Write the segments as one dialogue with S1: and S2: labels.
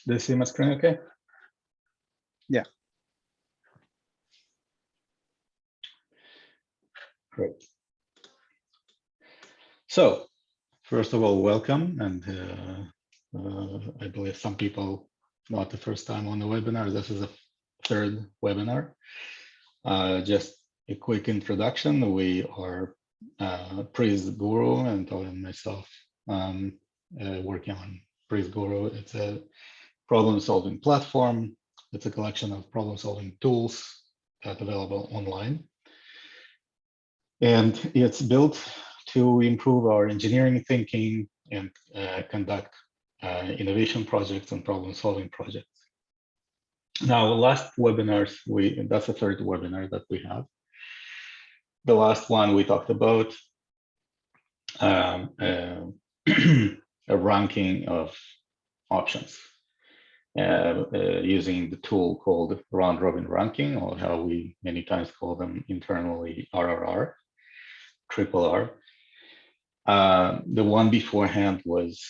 S1: Do you see my screen okay?
S2: Yeah.
S1: Great. So, first of all, welcome. And I believe some people, not the first time on the webinar, this is a third webinar. Just a quick introduction. We are PRIZ Guru and Todd and myself working on PRIZ Guru. It's a problem-solving platform. It's a collection of problem-solving tools that are available online. And it's built to improve our engineering thinking and conduct innovation projects and problem-solving projects. Now, last webinars, that's the third webinar that we have. The last one we talked about a ranking of options using the tool called round robin ranking, or how we many times call them internally RRR, triple R. The one beforehand was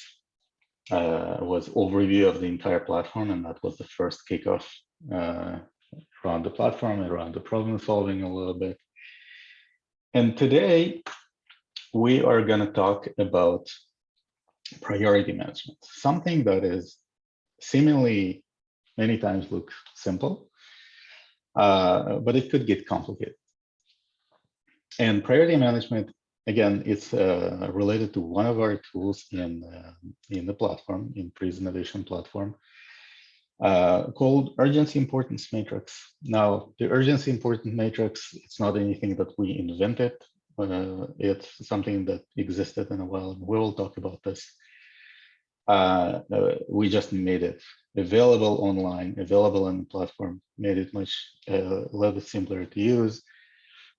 S1: overview of the entire platform, and that was the first kickoff around the platform, around the problem solving a little bit. And today we are going to talk about priority management, something that is seemingly many times looks simple, but it could get complicated. And priority management, again, it's related to one of our tools in the platform, in PRIZ Innovation Platform, called Urgency Importance Matrix. Now, the Urgency Importance Matrix, it's not anything that we invented. It's something that existed in a while, and we will talk about this. We just made it available online, available on the platform, made it much a little bit simpler to use.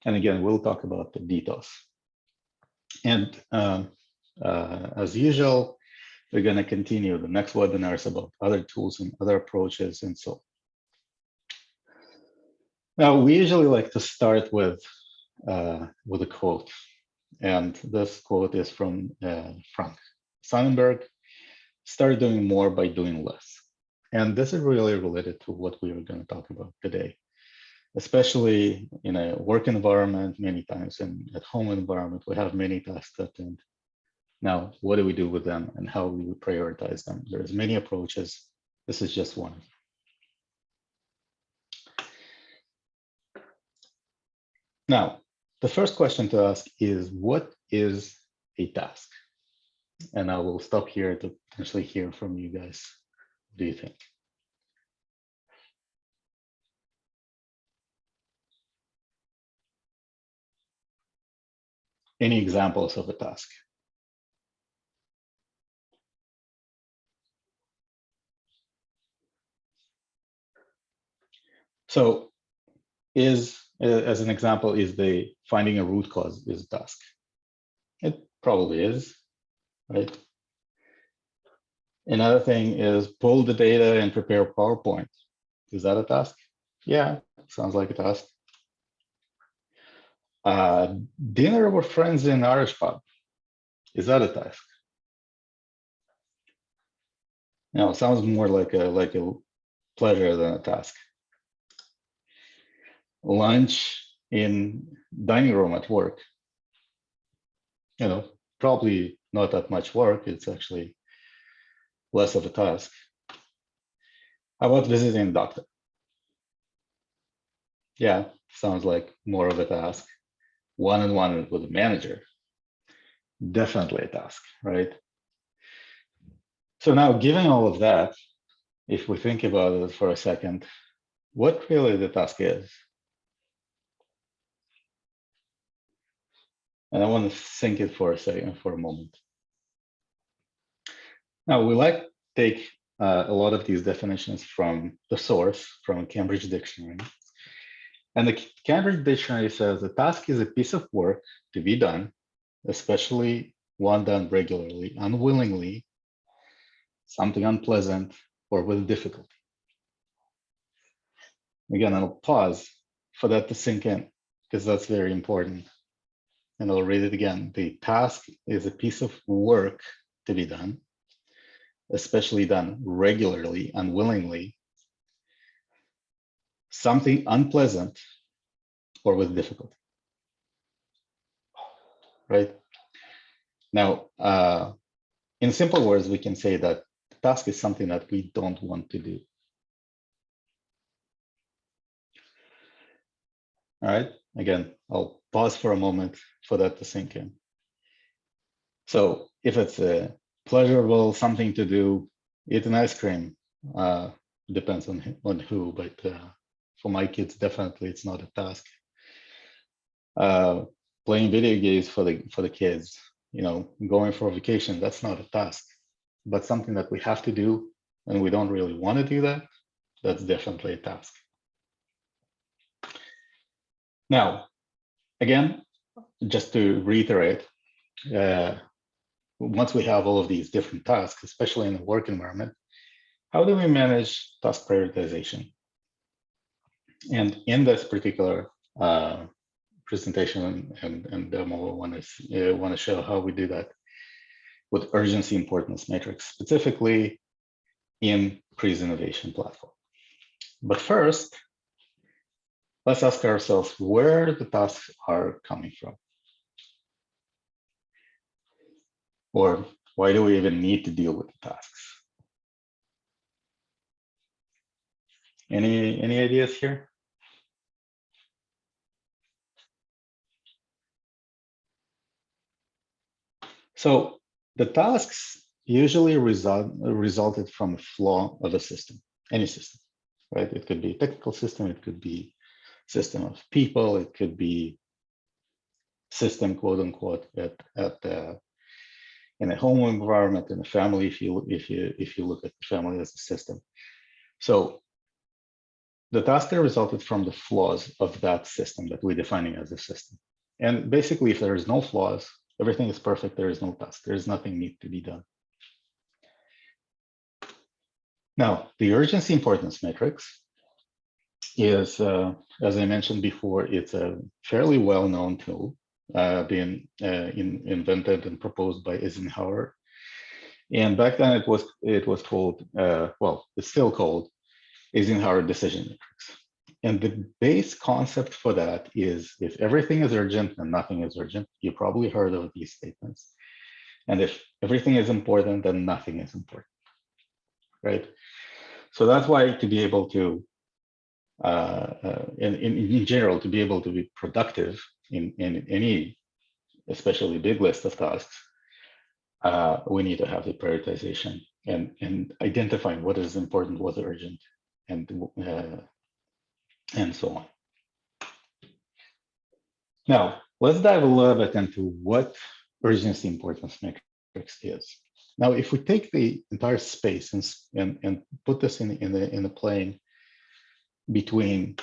S1: And again, we'll talk about the details. And as usual, we're going to continue the next webinars about other tools and other approaches and so on. Now, we usually like to start with a quote. And this quote is from Frank Sonnenberg: "Start doing more by doing less." And this is really related to what we are going to talk about today, especially in a work environment. Many times in at home environment, we have many tasks to attend. Now, what do we do with them and how do we prioritize them? There's many approaches. This is just one. Now, the first question to ask is, what is a task? And I will stop here to potentially hear from you guys. What do you think? Any examples of a task? So as an example, is the finding a root cause is a task? It probably is, right? Another thing is pull the data and prepare a PowerPoint. Is that a task? Yeah, sounds like a task. Dinner with friends in Irish pub. Is that a task? No, it sounds more like a pleasure than a task. Lunch in dining room at work. You know, probably not that much work. It's actually less of a task. How about visiting a doctor? Yeah, sounds like more of a task. One-on-one with a manager. Definitely a task, right? So now, given all of that, if we think about it for a second, what really the task is? And I want to think it for a second, for a moment. Now, we like to take a lot of these definitions from the source, from Cambridge Dictionary. And the Cambridge Dictionary says a task is a piece of work to be done, especially one done regularly, unwillingly, something unpleasant, or with difficulty. Again, I'll pause for that to sink in, because that's very important. And I'll read it again. The task is a piece of work to be done, especially done regularly, unwillingly, something unpleasant or with difficulty, right? Now, in simple words, we can say that the task is something that we don't want to do. All right, again, I'll pause for a moment for that to sink in. So if it's a pleasurable something to do, eat an ice cream, depends on who, but for my kids, definitely it's not a task. Playing video games for the kids, you know, going for a vacation, that's not a task, but something that we have to do and we don't really want to do that, that's definitely a task. Now, again, just to reiterate, once we have all of these different tasks, especially in the work environment, how do we manage task prioritization? And in this particular presentation and demo, I want to show how we do that with urgency importance matrix, specifically in PRIZ Innovation Platform. But first, let's ask ourselves where the tasks are coming from. Or why do we even need to deal with the tasks? Any ideas here? So the tasks usually resulted from a flaw of a system, any system, right? It could be a technical system, it could be system of people, it could be system, quote unquote, in a home environment, in a family, if you look at the family as a system. So the task resulted from the flaws of that system that we're defining as a system. And basically, if there is no flaws, everything is perfect, there is no task, there is nothing need to be done. Now, the urgency importance matrix is, as I mentioned before, it's a fairly well-known tool, being invented and proposed by Eisenhower. And back then it was called, well, it's still called Eisenhower decision matrix. And the base concept for that is if everything is urgent and nothing is urgent, you probably heard of these statements. And if everything is important, then nothing is important, right? So that's why to be able to, in general, to be able to be productive in any, especially big list of tasks, we need to have the prioritization and identifying what is important, what's urgent, and so on. Now, let's dive a little bit into what urgency importance matrix is. Now, if we take the entire space and put this in the plane between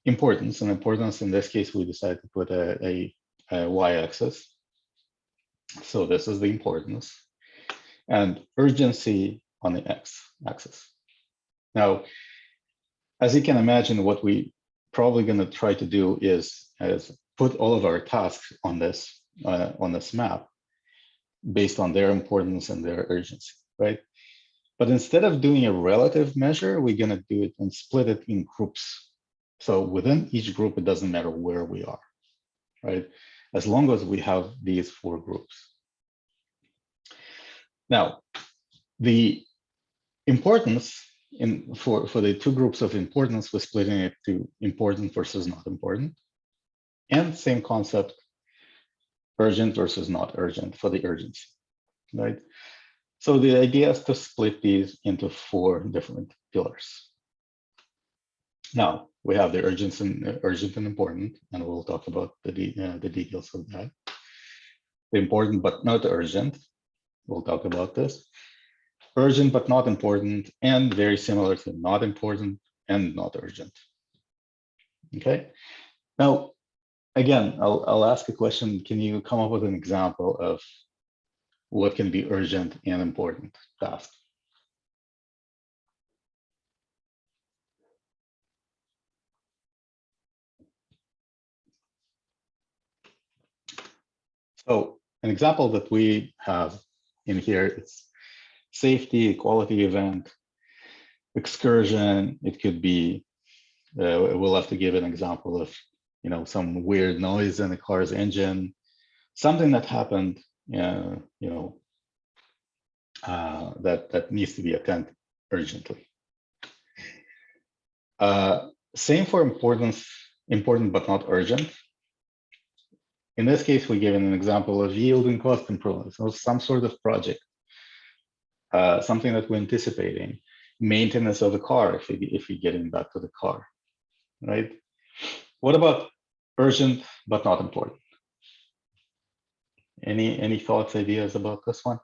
S1: importance, and importance in this case, we decided to put a y-axis. So this is the importance, and urgency on the x-axis. Now, as you can imagine, what we probably going to try to do is put all of our tasks on this map based on their importance and their urgency, right? But instead of doing a relative measure, we're going to do it and split it in groups. So within each group, it doesn't matter where we are, right? As long as we have these 4 groups. Now, the importance for the 2 groups of importance, we're splitting it to important versus not important. And same concept, urgent versus not urgent for the urgency, right? So the idea is to split these into 4 different pillars. Now, we have the urgent and important, and we'll talk about the details of that. The important but not urgent, we'll talk about this. Urgent but not important, and very similar to not important and not urgent. Okay. Now, again, I'll ask a question. Can you come up with an example of what can be urgent and important task? So an example that we have in here is safety, quality event, excursion. It could be, we'll have to give an example of, some weird noise in the car's engine, something that happened, that needs to be attended urgently. Same for important but not urgent. In this case, we give an example of yield and cost improvements, or some sort of project, something that we're anticipating, maintenance of the car if we getting back to the car, right? What about urgent but not important? Any thoughts, ideas about this one?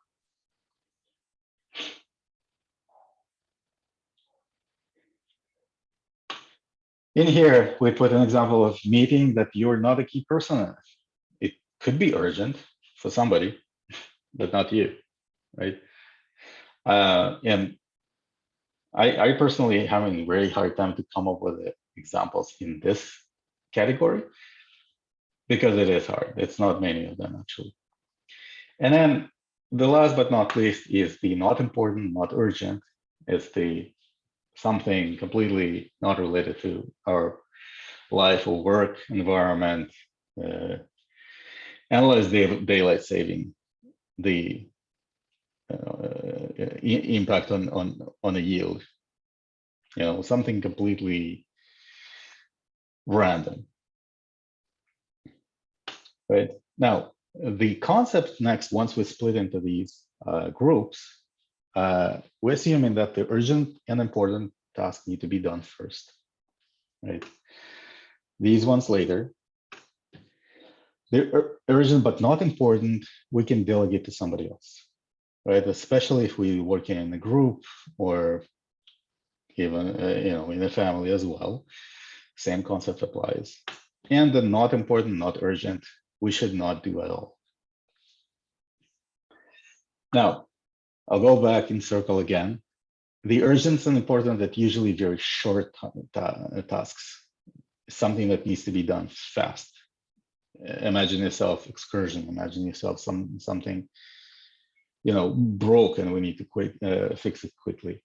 S1: In here, we put an example of meeting that you're not a key person in. It could be urgent for somebody, but not you, right? And I personally having a very hard time to come up with examples in this category because it is hard. It's not many of them actually. And then the last but not least is the not important, not urgent. It's the something completely not related to our life or work environment. Analyze daylight saving, the impact on the yield. Something completely random. Right now, the concept next, once we split into these groups, we're assuming that the urgent and important tasks need to be done first, right? These ones later. The urgent but not important, we can delegate to somebody else, right? Especially if we work in a group or even in a family as well. Same concept applies. And the not important, not urgent, we should not do at all. Now, I'll go back in circle again. The urgent and important that usually very short tasks, something that needs to be done fast. Imagine yourself excursion, imagine yourself something, broke and we need to fix it quickly,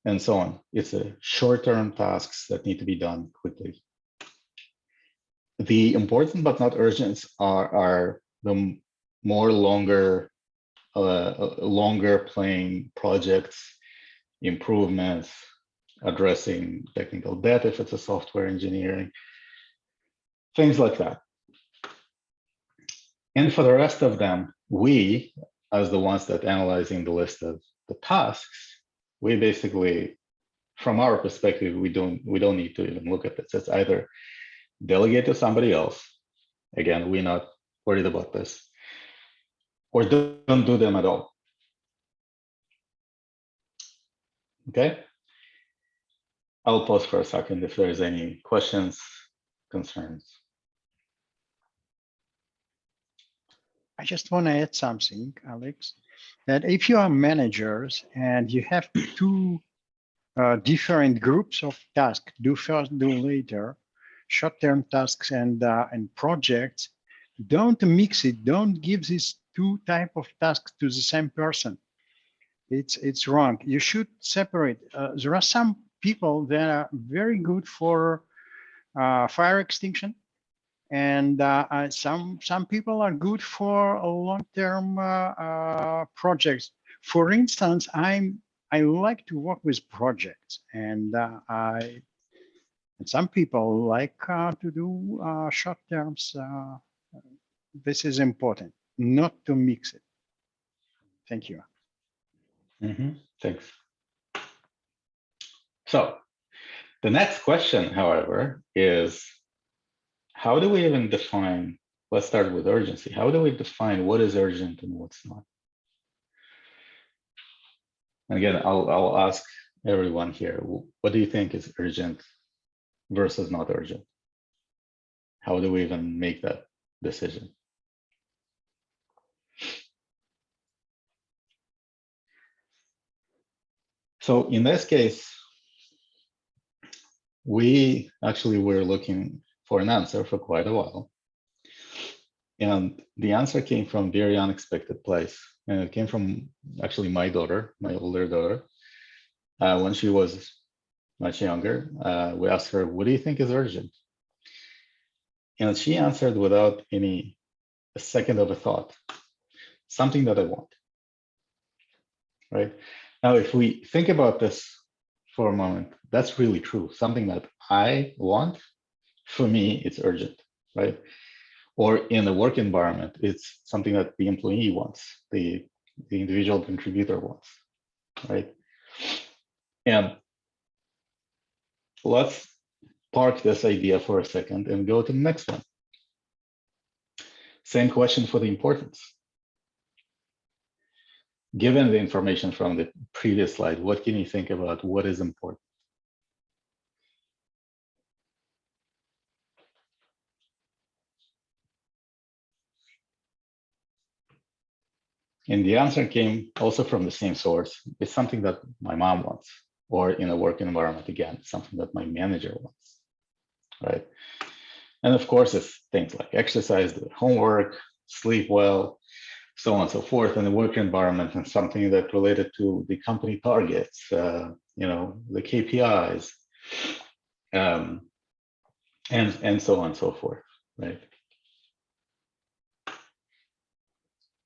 S1: and so on. It's a short-term tasks that need to be done quickly. The important but not urgent are the more longer playing projects, improvements, addressing technical debt if it's a software engineering, things like that. And for the rest of them, we, as the ones that analyzing the list of the tasks, we basically, from our perspective, we don't need to even look at this. It's either delegate to somebody else. Again, we're not worried about this, or don't do them at all. Okay. I'll pause for a second if there's any questions, concerns.
S2: I just want to add something, Alex, that if you are managers and you have two different groups of tasks, do first, do later, short-term tasks and projects, don't mix it. Don't give these two type of tasks to the same person. It's wrong. You should separate. There are some people that are very good for fire extinction, and some people are good for long-term projects. For instance, I like to work with projects, and some people like to do short terms. This is important, not to mix it. Thank you.
S1: Thanks. So the next question, however, is how do we even define, let's start with urgency. How do we define what is urgent and what's not? And again, I'll ask everyone here, what do you think is urgent versus not urgent? How do we even make that decision? So in this case, we actually were looking for an answer for quite a while. And the answer came from a very unexpected place. and it came from actually my daughter, my older daughter. When she was much younger, we asked her, "What do you think is urgent?" And she answered without a second of a thought, something that I want. Right? Now, if we think about this for a moment, that's really true. Something that I want, for me, it's urgent, right? Or in the work environment, it's something that the employee wants, the individual contributor wants, right? And let's park this idea for a second and go to the next one. Same question for the importance. Given the information from the previous slide, what can you think about what is important? And the answer came also from the same source. It's something that my mom wants, or in a work environment, again, something that my manager wants, right? And of course, it's things like exercise, do homework, sleep well, so on and so forth in the work environment, and something that related to the company targets, the KPIs, and so on and so forth, right?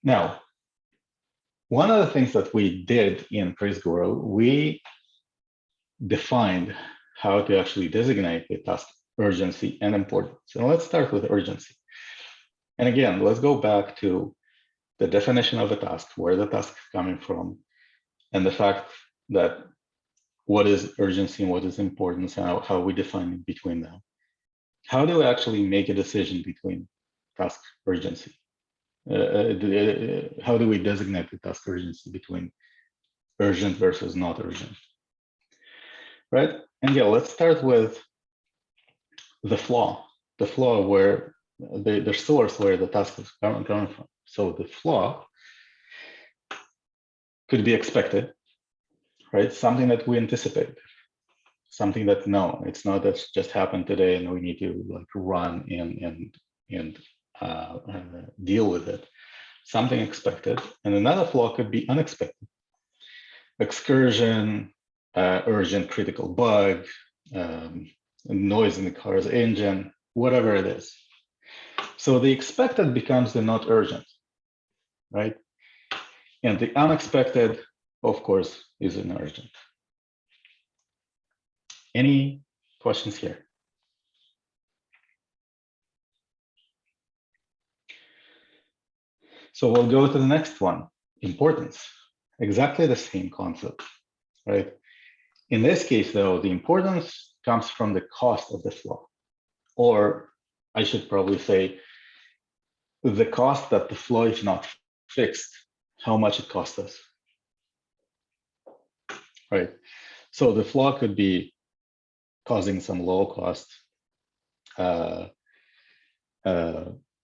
S1: Now, one of the things that we did in PRIZ Guru, we defined how to actually designate the task urgency and importance. And let's start with urgency. And again, let's go back to the definition of a task, where the task is coming from, and the fact that what is urgency and what is importance, and how we define between them. How do we actually make a decision between task urgency? How do we designate the task urgency between urgent versus not urgent? Right? And yeah, let's start with the flaw where the source where the task is coming from. So the flaw could be expected, right? Something that we anticipate, something that no, it's not that just happened today and we need to like run and deal with it. Something expected, and another flaw could be unexpected. Excursion, urgent critical bug, noise in the car's engine, whatever it is. So the expected becomes the not urgent, right? And the unexpected, of course, is an urgent. Any questions here? So we'll go to the next one, importance. Exactly the same concept, right? In this case, though, the importance comes from the cost of the flaw, or I should probably say the cost that the flaw is not fixed, how much it costs us, right? So the flaw could be causing some low cost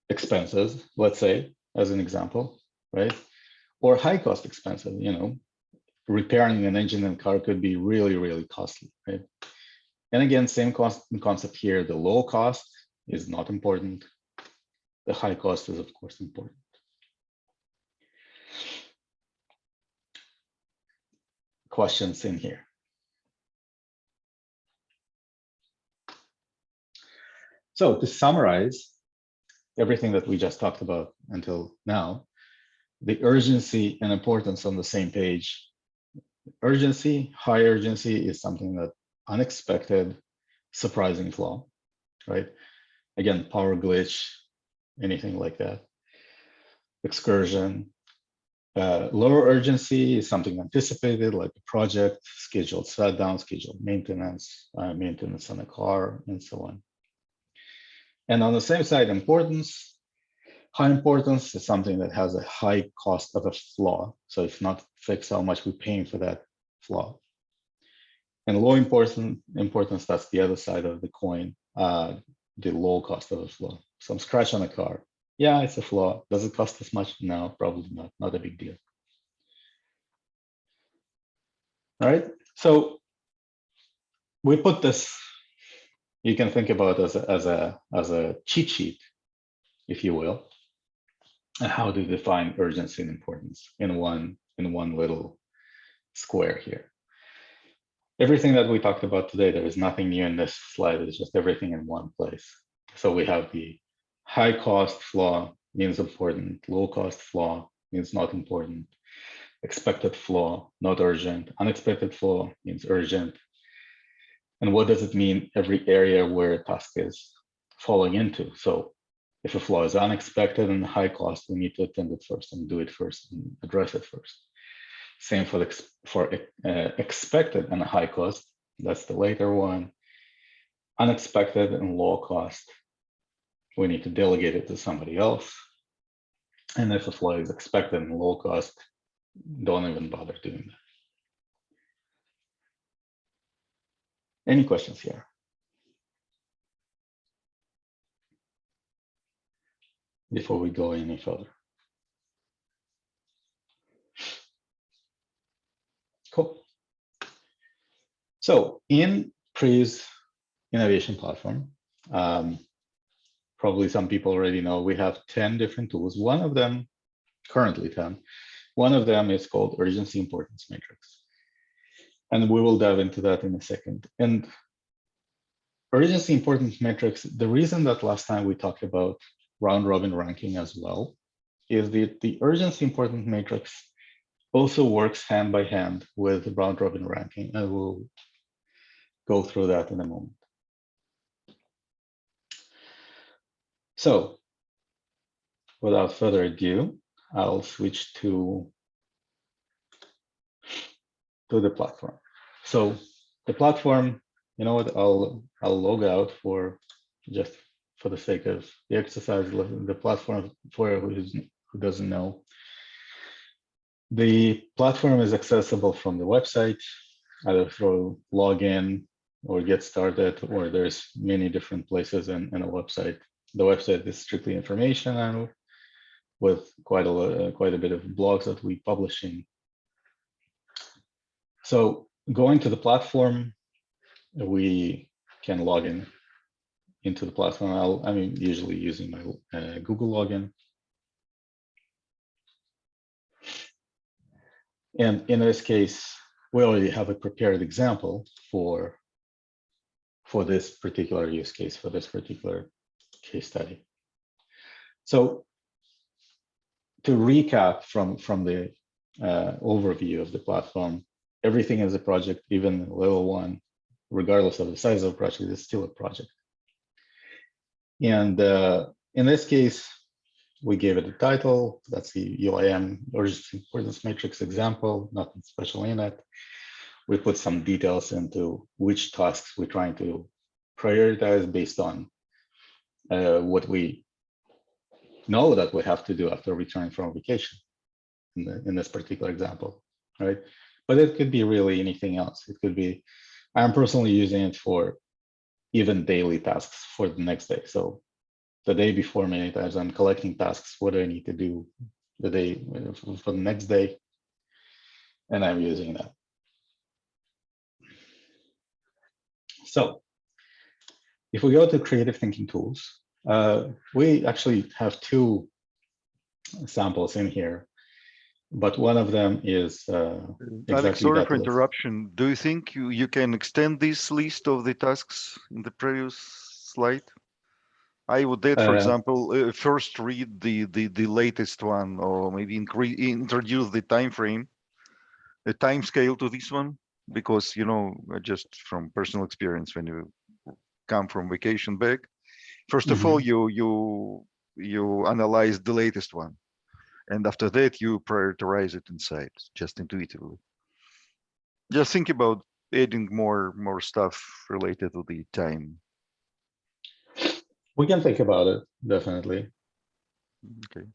S1: expenses, let's say, as an example, right? Or high cost expenses, repairing an engine and car could be really, really costly, right? And again, same concept here. The low cost is not important. The high cost is, of course, important. Questions in here? So to summarize everything that we just talked about until now, the urgency and importance on the same page. Urgency, high urgency is something that unexpected, surprising flaw, right? Again, power glitch, anything like that. Excursion. Lower urgency is something anticipated, like a project, scheduled shutdown, scheduled maintenance, maintenance on a car, and so on. And on the same side, importance, high importance is something that has a high cost of a flaw. So it's not fixed how much we're paying for that flaw. And low importance, that's the other side of the coin, the low cost of a flaw. Some scratch on a car. Yeah, it's a flaw. Does it cost as much? No, probably not. Not a big deal. All right. So we put this, you can think about it as a cheat sheet, if you will. how to define urgency and importance in one little square here. Everything that we talked about today, there is nothing new in this slide. It's just everything in one place. So we have the high cost flaw means important, low cost flaw means not important, expected flaw, not urgent, unexpected flaw means urgent. And what does it mean every area where a task is falling into? So if a flaw is unexpected and high cost, we need to attend it first and do it first and address it first. Same for expected and high cost, that's the later one. Unexpected and low cost, we need to delegate it to somebody else. And if a flaw is expected and low cost, don't even bother doing that. Any questions here? Before we go any further. Cool. So in PRIZ Innovation Platform, probably some people already know, we have 10 different tools. One of them, currently 10, one of them is called Urgency Importance Matrix. And we will dive into that in a second. And Urgency Importance Matrix, the reason that last time we talked about round robin ranking as well, is the Urgency Importance Matrix also works hand by hand with round robin ranking. I will go through that in a moment. So without further ado, I'll switch to the platform. So the platform, you know what, I'll log out for just for the sake of the exercise. The platform, for who doesn't know, the platform is accessible from the website, either through login or get started, or there's many different places in a website. The website is strictly information and with quite a bit of blogs that we publish in. So going to the platform, we can log into the platform. I'm usually using my Google login. And in this case, we already have a prepared example for this particular use case, for this particular case study. So to recap from the overview of the platform, everything is a project, even a little one, regardless of the size of the project, is still a project. And in this case, we gave it a title. That's the UIM, Urgency Importance Matrix example, nothing special in it. We put some details into which tasks we're trying to prioritize based on what we know that we have to do after returning from vacation in this particular example, right? But it could be really anything else. It could be, I'm personally using it for even daily tasks for the next day. So the day before, many times I'm collecting tasks. What do I need to do the day for the next day? And I'm using that. So if we go to creative thinking tools, we actually have two samples in here, but one of them is exactly
S3: Alex, sorry
S1: that
S3: for
S1: list.
S3: interruption. Do you think you can extend this list of the tasks in the previous slide? I would add, for example, first read the latest one, or maybe introduce the time frame, the time scale to this one, because just from personal experience, when you come from vacation back, first of all you analyze the latest one, and after that you prioritize it inside, just intuitively. Just think about adding more stuff related to the time.
S1: We can think about it, definitely.
S3: Okay.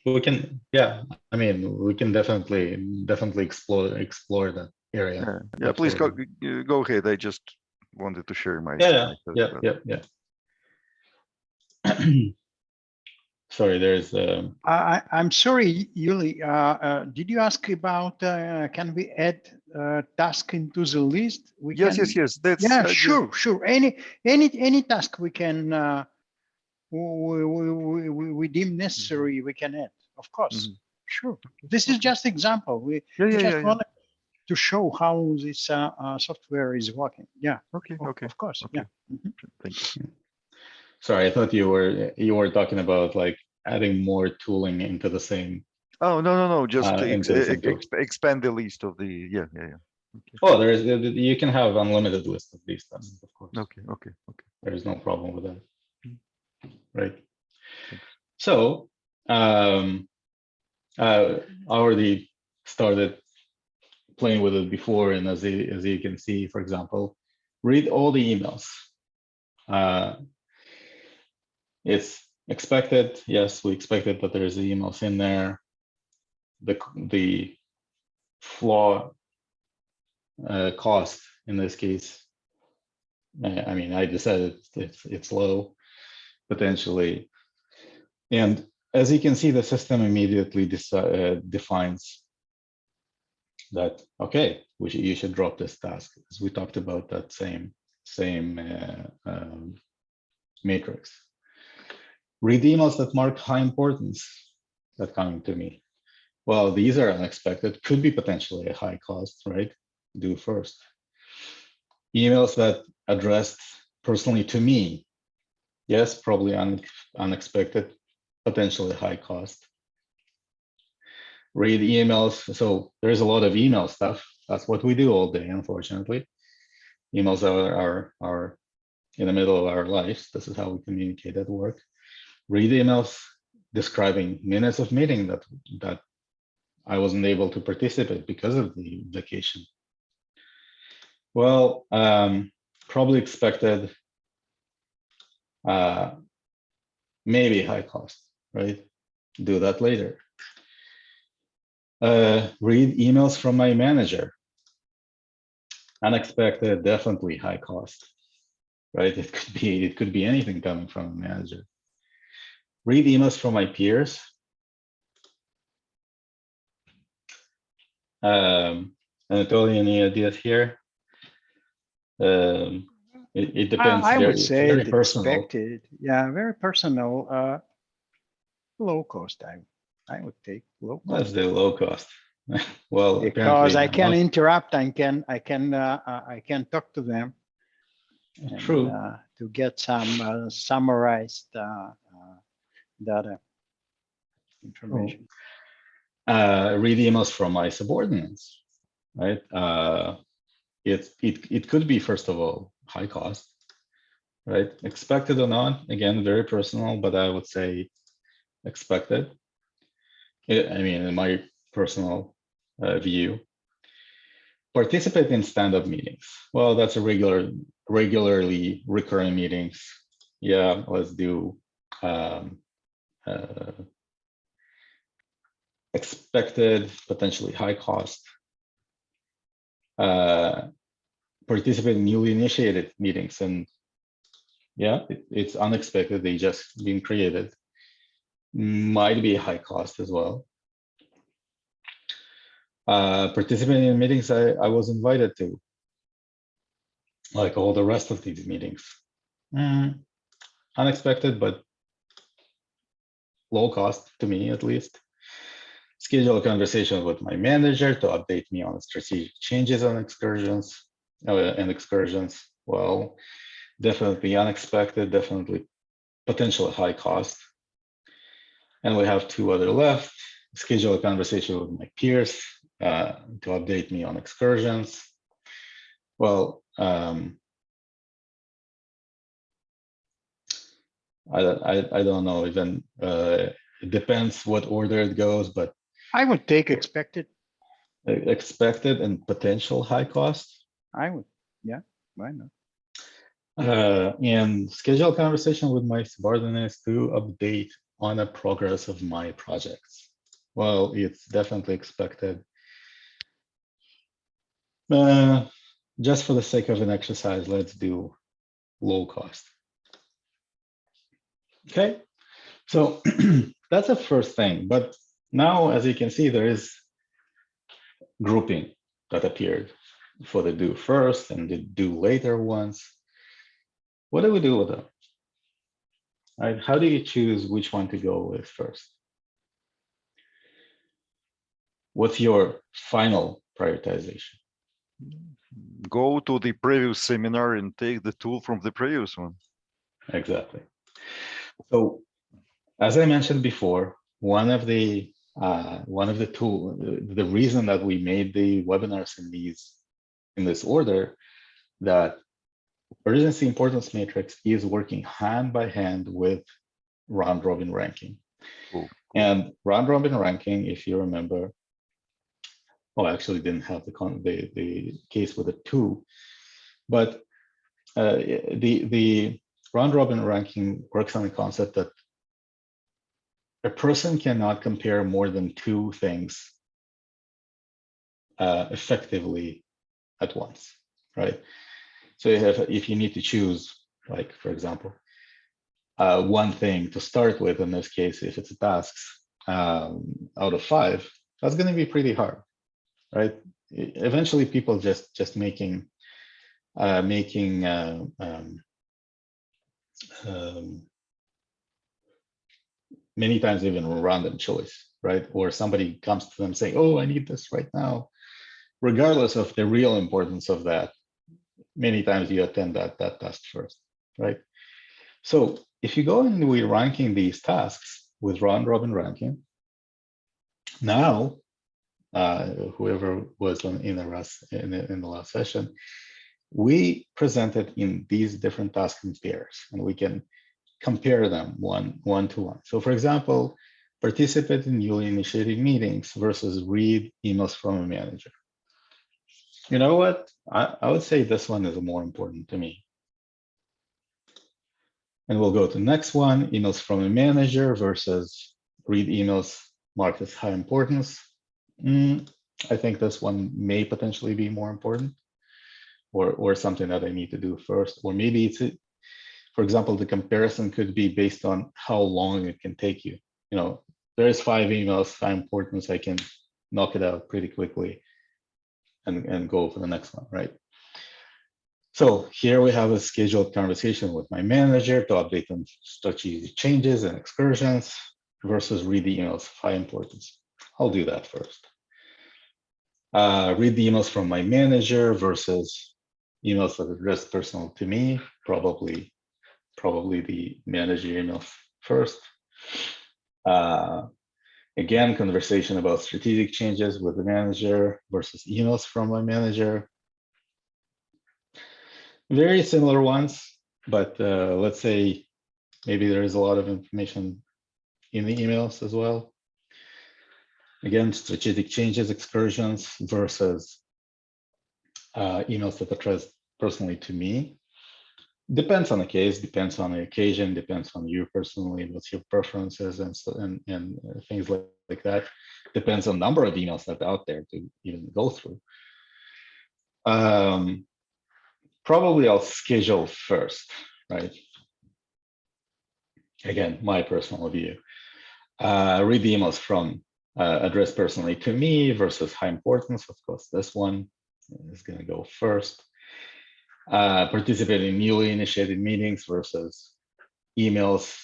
S1: We can, yeah. I mean, we can definitely explore that area.
S3: Yeah. Please go ahead. I just wanted to share my.
S1: Yeah. Sorry, there's.
S2: I'm sorry, Yuli. Did you ask about can we add task into the list?
S3: Yes. That's
S2: sure. Any task we can we deem necessary, we can add, of course.
S3: Mhm.
S2: Sure. This is just example. We
S3: Yeah.
S2: just wanted to show how this software is working. Yeah.
S3: Okay. Okay.
S2: Of course.
S3: Okay.
S2: Yeah. Mhm.
S3: Thank you.
S1: Sorry, I thought you were talking about like adding more tooling into the same
S3: Oh, no. Just
S1: into the same tool.
S3: expand the list of the, yeah. Okay.
S1: Oh, there's you can have unlimited list of these tasks, of course.
S3: Okay.
S1: There is no problem with that. Right.
S3: Thanks.
S1: So I already started playing with it before, and as you can see, for example, read all the emails. It's expected. Yes, we expected that there's the emails in there. The flaw cost in this case. I mean, I decided it's low potentially, and as you can see, the system immediately defines that okay, you should drop this task, as we talked about that same matrix. Read emails that mark high importance that coming to me. Well, these are unexpected, could be potentially a high cost, right? Do first. Emails that addressed personally to me, yes, probably unexpected, potentially high cost. Read emails, so there's a lot of email stuff. That's what we do all day, unfortunately. Emails are in the middle of our lives. This is how we communicate at work. Read emails describing minutes of meeting that I wasn't able to participate because of the vacation. Well, probably expected, maybe high cost, right? Do that later. Read emails from my manager. Unexpected, definitely high cost, right? It could be anything coming from a manager. Read emails from my peers. Anatoly, any ideas here? It depends.
S2: I would say
S1: very personal.
S2: expected. Yeah, very personal. Low cost. I would take low cost.
S1: Let's do low cost. Well,
S2: because I
S1: apparently
S2: can interrupt. I can talk to them. And,
S1: true.
S2: To get some summarized data information.
S1: Read emails from my subordinates, right? It could be, first of all, high cost, right? Expected or not, again, very personal, but I would say expected. I mean, in my personal view. Participate in stand-up meetings. Well, that's a regularly recurring meetings. Yeah, let's do expected, potentially high cost. Participate in newly initiated meetings, and yeah, it's unexpected. They just been created. Might be high cost as well. Participating in meetings I was invited to, like all the rest of these meetings. Unexpected, but low cost to me, at least. Schedule a conversation with my manager to update me on strategic changes on excursions and excursions. Well, definitely unexpected, definitely potentially high cost. And we have two other left. Schedule a conversation with my peers to update me on excursions. Well, I don't know even. It depends what order it goes, but
S2: I would take expected.
S1: Expected and potential high cost.
S2: I would, yeah, why not?
S1: And schedule a conversation with my subordinates to update on the progress of my projects. Well, it's definitely expected. Just for the sake of an exercise, let's do low cost. Okay, so that's the first thing. But now, as you can see, there is grouping that appeared for the do first and the do later ones. What do we do with them? right? How do you choose which one to go with first? What's your final prioritization?
S3: Go to the previous seminar and take the tool from the previous one.
S1: Exactly. So, as I mentioned before, one of the tool, the reason that we made the webinars in this order, that urgency importance matrix is working hand by hand with round robin ranking.
S3: Cool.
S1: And round robin ranking, if you remember, actually didn't have the case with the two, but the round robin ranking works on the concept that a person cannot compare more than two things effectively at once, right? So if you need to choose, like for example, one thing to start with, in this case, if it's a tasks out of 5, that's going to be pretty hard, right? Eventually, people just making many times even a random choice, right? Or somebody comes to them saying, "Oh, I need this right now," regardless of the real importance of that. Many times you attend that task first, right? So if you go and we're ranking these tasks with round robin ranking, now whoever was in the last session, we presented in these different tasks in pairs, and we can compare them one to one. So for example, participate in newly initiated meetings versus read emails from a manager. You know what? I would say this one is more important to me. And we'll go to the next one, emails from a manager versus read emails marked as high importance. I think this one may potentially be more important, or something that I need to do first. Or maybe it's, for example, the comparison could be based on how long it can take you. You know, there's 5 emails, high importance, I can knock it out pretty quickly and go for the next one, right? So here we have a scheduled conversation with my manager to update on strategic changes and excursions versus read the emails of high importance. I'll do that first. Read the emails from my manager versus emails that address personal to me, probably the manager emails first. Again, conversation about strategic changes with the manager versus emails from my manager. Very similar ones, but let's say maybe there is a lot of information in the emails as well. Again, strategic changes, excursions versus emails that address personally to me. Depends on the case, depends on the occasion, depends on you personally, what's your preferences and things like that. Depends on number of emails that are out there to even go through. Probably I'll schedule first, right? Again, my personal view. Read the emails from addressed personally to me versus high importance. Of course, this one is going to go first. Participate in newly initiated meetings versus emails.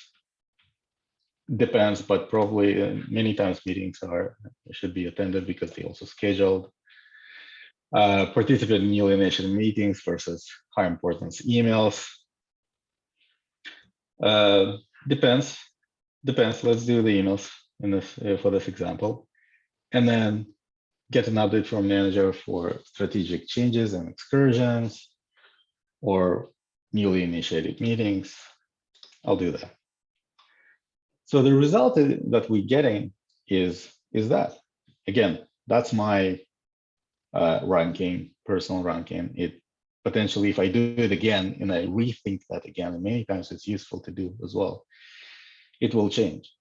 S1: Depends, but probably many times meetings should be attended because they also scheduled. Participate in newly initiated meetings versus high importance emails. Depends. Let's do the emails in this for this example, and then get an update from manager for strategic changes and excursions or newly initiated meetings. I'll do that. So the result that we're getting is that. Again, that's my ranking, personal ranking. It potentially, if I do it again and I rethink that again, and many times it's useful to do as well, it will change.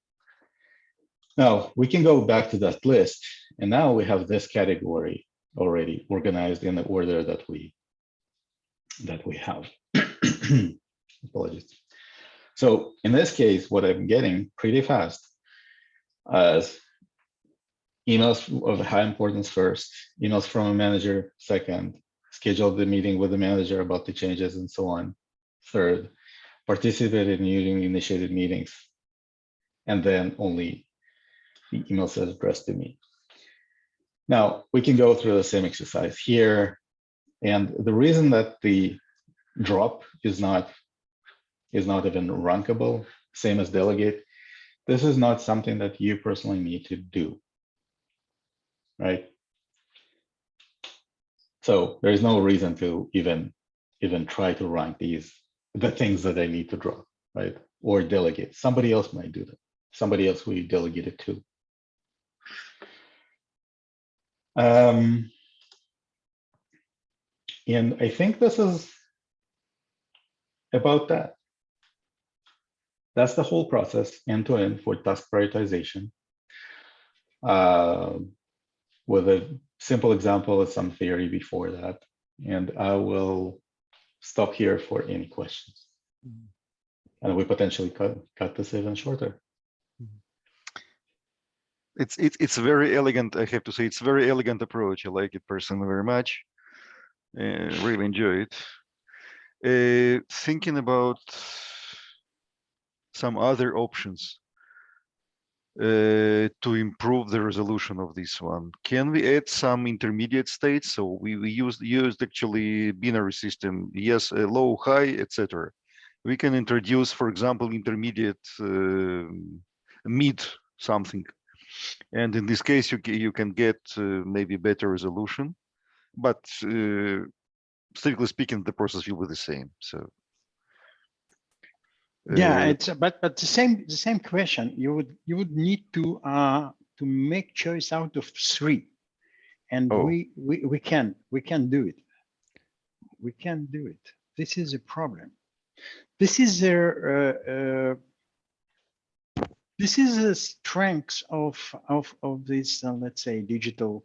S1: Now we can go back to that list, and now we have this category already organized in the order that we have. Apologies. So in this case, what I'm getting pretty fast is emails of high importance first, emails from a manager second, schedule the meeting with the manager about the changes and so on third, participated in using initiated meetings, and then only the emails is addressed to me. Now, we can go through the same exercise here. And the reason that the drop is not even rankable, same as delegate, this is not something that you personally need to do, right? So there is no reason to even try to rank the things that I need to drop, right? Or delegate. Somebody else might do that. Somebody else we delegate it to. And I think this is about that. That's the whole process, end to end, for task prioritization. With a simple example of some theory before that. And I will stop here for any questions. And we potentially cut this even shorter.
S3: It's very elegant. I have to say, it's a very elegant approach. I like it personally very much. Really enjoy it. Thinking about some other options to improve the resolution of this one. Can we add some intermediate states? So we used actually binary system, yes, low, high, etc. We can introduce, for example, intermediate mid something. And in this case, you can get maybe better resolution, but strictly speaking, the process will be the same. So
S2: yeah, it's but the same question. You would need to make choice out of 3, and we can do it. We can do it. This is a problem. This is a strength of this let's say digital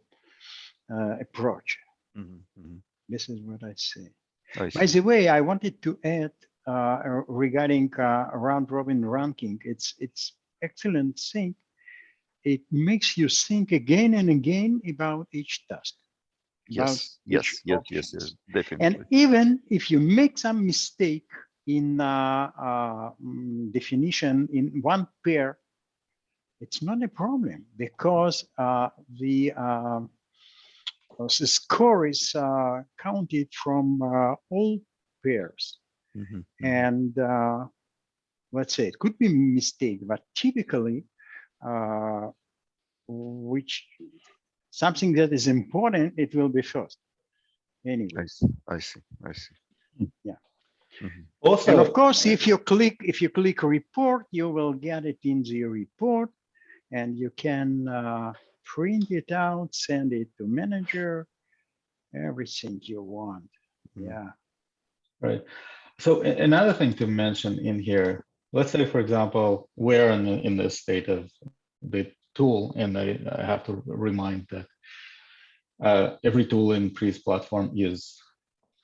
S2: approach. This is what I say. By the way, I wanted to add regarding round robin ranking. It's excellent thing. It makes you think again and again about each task.
S3: Yes, definitely.
S2: And even if you make some mistake in definition in one pair, it's not a problem, because the score is counted from all pairs. And let's say it could be a mistake, but typically which something that is important, it will be first anyway.
S3: I see.
S2: Yeah.
S1: Also,
S2: and of course, if you click report, you will get it in the report, and you can print it out, send it to manager, everything you want. Yeah.
S1: Right. So another thing to mention in here, let's say, for example, we're in this state of the tool, and I have to remind that every tool in PRIZ platform is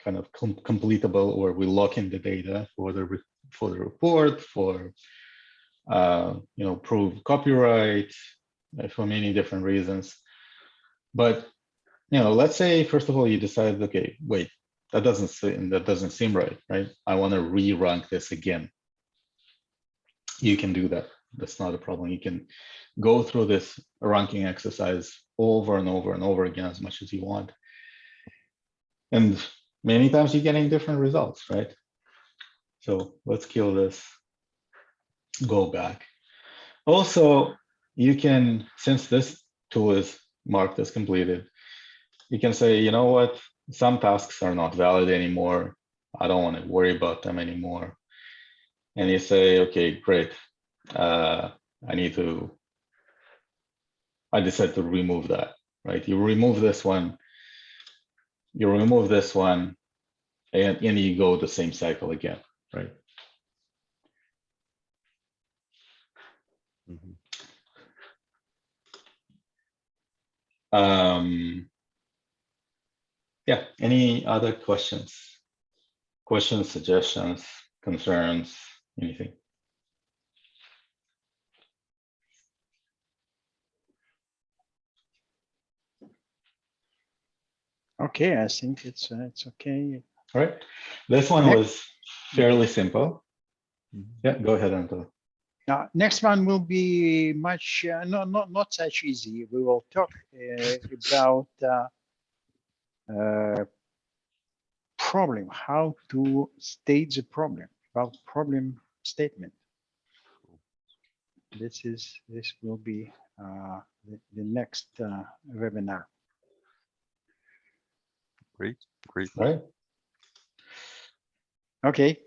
S1: kind of completable, or we lock in the data for the report, for prove copyright, for many different reasons. But let's say first of all you decide, okay, wait, that doesn't seem right? I want to re-rank this again. You can do that. That's not a problem. You can go through this ranking exercise over and over and over again as much as you want. And many times you're getting different results, right? So let's kill this, go back. Also, you can, since this tool is marked as completed, you can say, you know what, some tasks are not valid anymore. I don't want to worry about them anymore. And you say, okay, great. I decide to remove that, right? You remove this one, and you go the same cycle again, right? Yeah, any other questions, suggestions, concerns, anything?
S2: Okay, I think it's okay.
S1: All right, this one was fairly simple. Yeah, go ahead, Anto.
S2: Now, next one will be much not such easy. We will talk about problem, how to state the problem, about problem statement. This will be the next webinar.
S3: Great, great.
S1: All right.
S2: Okay,